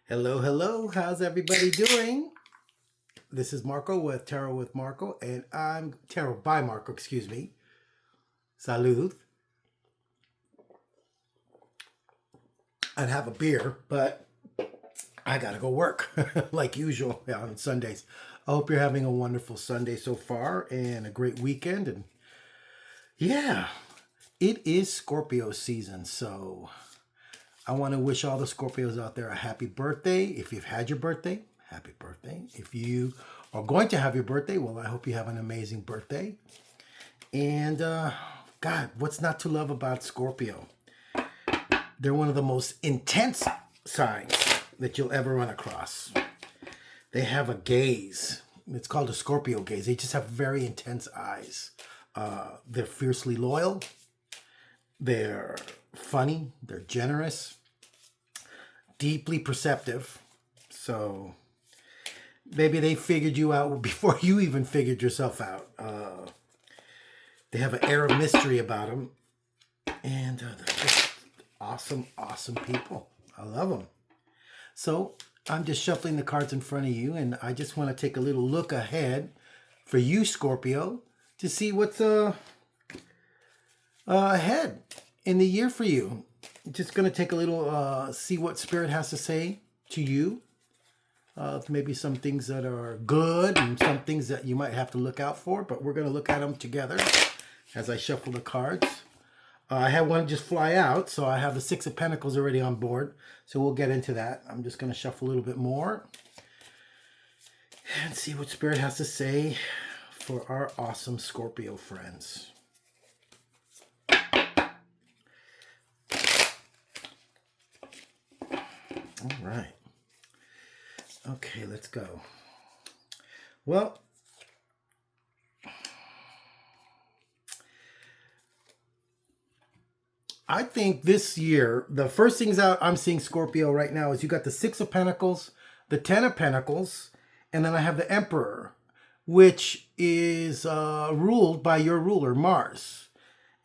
Hello, hello. How's everybody doing? This is Marco with Tarot with Marco, and I'm Tarot by Marco, excuse me. Salud. I'd have a beer, but I gotta go work like usual on Sundays. I hope you're having a wonderful Sunday so far and a great weekend. And yeah, it is Scorpio season, so I want to wish all the Scorpios out there a happy birthday. If you've had your birthday, happy birthday. If you are going to have your birthday, well, I hope you have an amazing birthday. And God, what's not to love about Scorpio? They're one of the most intense signs that you'll ever run across. They have a gaze. It's called a Scorpio gaze. They just have very intense eyes. They're fiercely loyal. They're funny. They're generous. Deeply perceptive. So maybe they figured you out before you even figured yourself out. They have an air of mystery about them. And they're just awesome, awesome people. I love them. So I'm just shuffling the cards in front of you, and I just want to take a little look ahead for you, Scorpio, to see what's ahead in the year for you. Just going to take a little, see what Spirit has to say to you. Maybe some things that are good and some things that you might have to look out for, but we're going to look at them together as I shuffle the cards. I had one just fly out, so I have the Six of Pentacles already on board. So we'll get into that. I'm just going to shuffle a little bit more and see what Spirit has to say for our awesome Scorpio friends. All right. Okay, let's go. Well, I think this year, the first things I'm seeing Scorpio right now is you got the Six of Pentacles, the Ten of Pentacles, and then I have the Emperor, which is ruled by your ruler, Mars.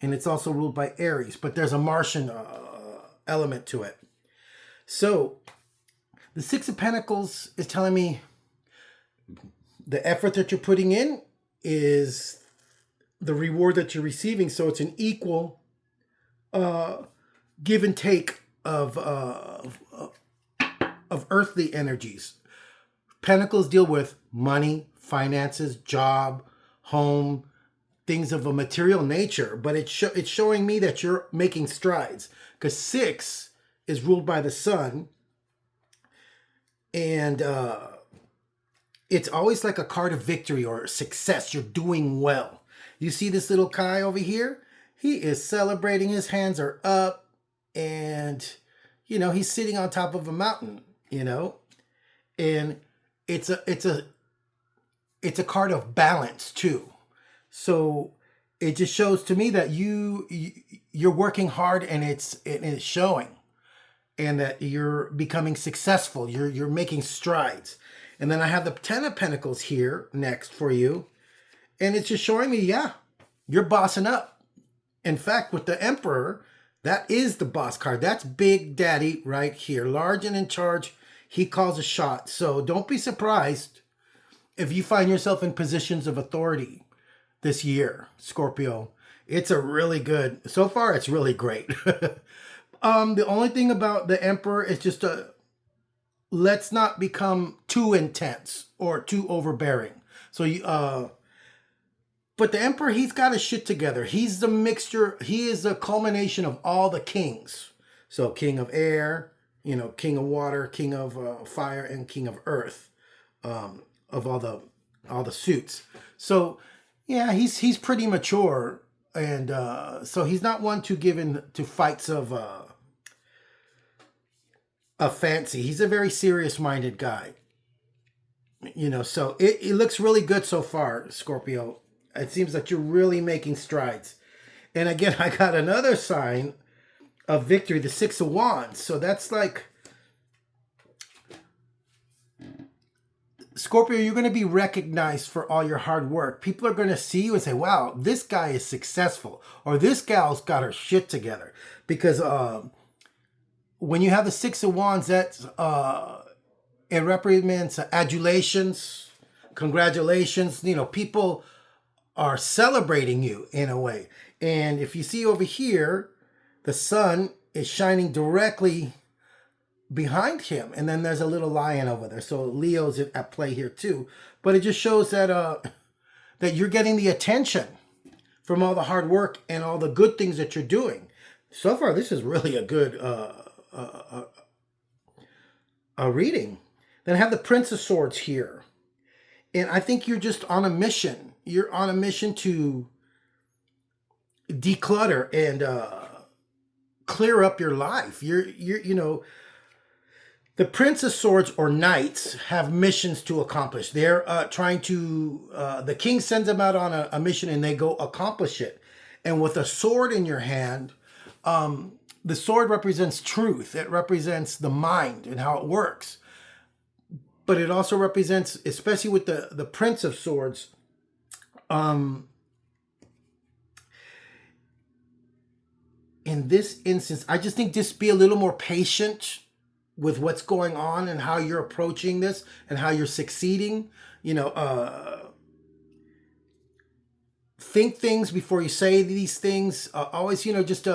And it's also ruled by Aries, but there's a Martian element to it. So the Six of Pentacles is telling me the effort that you're putting in is the reward that you're receiving. So it's an equal give and take of earthly energies. Pentacles deal with money, finances, job, home, things of a material nature. But it's showing me that you're making strides, because six is ruled by the sun, and it's always like a card of victory or success. You're doing well. You see this little Kai over here? He is celebrating. His hands are up, and, you know, he's sitting on top of a mountain, you know, and it's a card of balance too. So it just shows to me that you're working hard, and it's showing, and that you're becoming successful. You're making strides. And then I have the Ten of Pentacles here next for you, and it's just showing me, yeah, you're bossing up. In fact, with the Emperor, that is the boss card. That's Big Daddy right here. Large and in charge. He calls a shot. So don't be surprised if you find yourself in positions of authority this year, Scorpio. It's a really good, so far it's really great. The only thing about the Emperor is just let's not become too intense or too overbearing. So but the Emperor, he's got his shit together. He's the mixture. He is the culmination of all the kings. So King of Air, you know, King of Water, King of Fire, and King of Earth, of all the suits. So yeah, he's pretty mature, and so he's not one to give in to fights of fancy. He's a very serious-minded guy. You know, so it looks really good so far, Scorpio. It seems that you're really making strides. And again, I got another sign of victory, the Six of Wands. So that's like, Scorpio, you're going to be recognized for all your hard work. People are going to see you and say, wow, this guy is successful. Or this gal's got her shit together. Because when you have the Six of Wands, that's It represents adulations, congratulations. You know, people are celebrating you in a way. And if you see over here, the sun is shining directly behind him, and then there's a little lion over there. So Leo's at play here too. But it just shows that that you're getting the attention from all the hard work and all the good things that you're doing. So far, this is really a good reading. Then I have the Prince of Swords here. And I think you're just on a mission. You're on a mission to declutter and clear up your life. You know, the Prince of Swords or Knights have missions to accomplish. They're trying to, the king sends them out on a mission and they go accomplish it. And with a sword in your hand, the sword represents truth. It represents the mind and how it works. But it also represents, especially with the Prince of Swords, in this instance, I just think just be a little more patient with what's going on and how you're approaching this and how you're succeeding. You know, think things before you say these things. Always, you know, just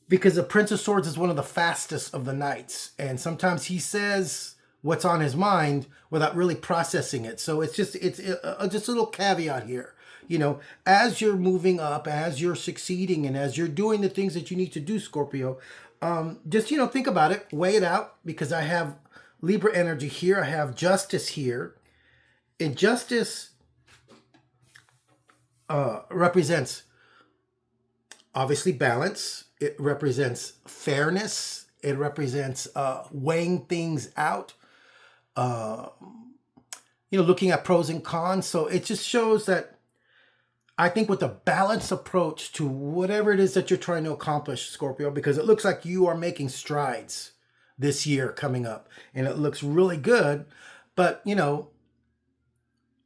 because the Prince of Swords is one of the fastest of the knights, and sometimes he says what's on his mind without really processing it. So it's just just a little caveat here. You know, as you're moving up, as you're succeeding, and as you're doing the things that you need to do, Scorpio, just, you know, think about it, weigh it out, because I have Libra energy here. I have justice here. And justice represents, obviously, balance. It represents fairness. It represents weighing things out, you know, looking at pros and cons. So it just shows that I think with a balanced approach to whatever it is that you're trying to accomplish, Scorpio, because it looks like you are making strides this year coming up, and it looks really good. But, you know,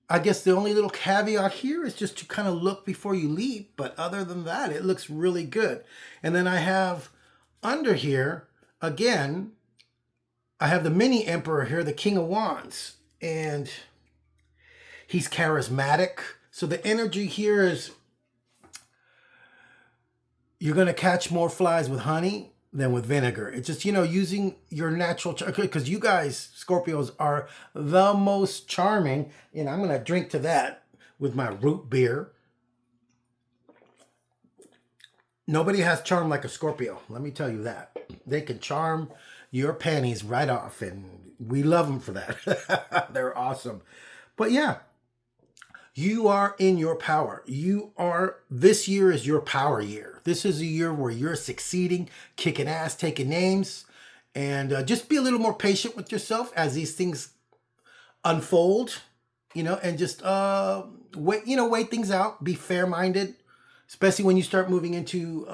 I guess the only little caveat here is just to kind of look before you leap. But other than that, it looks really good. And then I have under here, again, I have the mini emperor here, the King of Wands. And he's charismatic. So the energy here is you're going to catch more flies with honey than with vinegar. It's just, you know, using your natural, because you guys, Scorpios, are the most charming. And I'm going to drink to that with my root beer. Nobody has charm like a Scorpio. Let me tell you that. They can charm your panties right off, and we love them for that. They're awesome. But yeah, you are in your power. This year is your power year. This is a year where you're succeeding, kicking ass, taking names, and just be a little more patient with yourself as these things unfold, you know, and just wait things out. Be fair-minded, especially when you start moving into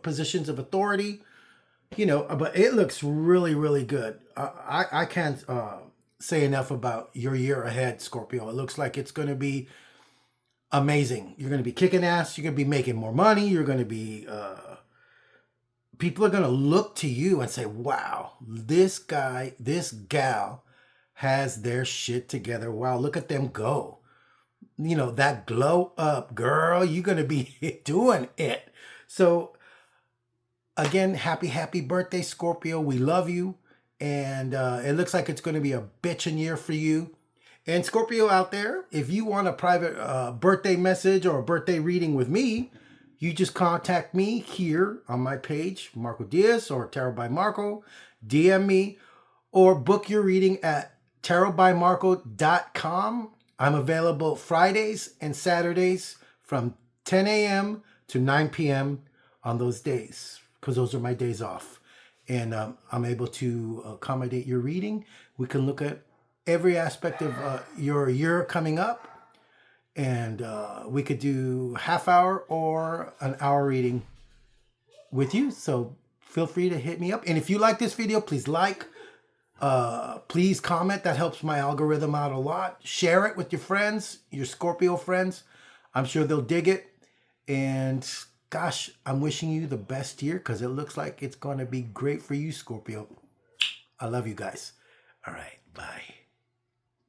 positions of authority, you know. But it looks really, really good. I can't say enough about your year ahead, Scorpio. It looks like it's going to be amazing. You're going to be kicking ass. You're going to be making more money. You're going to be, people are going to look to you and say, wow, this guy, this gal has their shit together. Wow, look at them go. You know, that glow up, girl, you're going to be doing it. So again, happy birthday, Scorpio. We love you. And it looks like it's going to be a bitchin' year for you. And Scorpio out there, if you want a private birthday message or a birthday reading with me, you just contact me here on my page, Marco Diaz or Tarot by Marco. DM me or book your reading at tarotbymarco.com. I'm available Fridays and Saturdays from 10 a.m. to 9 p.m. on those days, because those are my days off. And I'm able to accommodate your reading. We can look at every aspect of your year coming up. And we could do half hour or an hour reading with you. So feel free to hit me up. And if you like this video, please like. Please comment. That helps my algorithm out a lot. Share it with your friends, your Scorpio friends. I'm sure they'll dig it. And gosh, I'm wishing you the best year, because it looks like it's going to be great for you, Scorpio. I love you guys. All right, bye.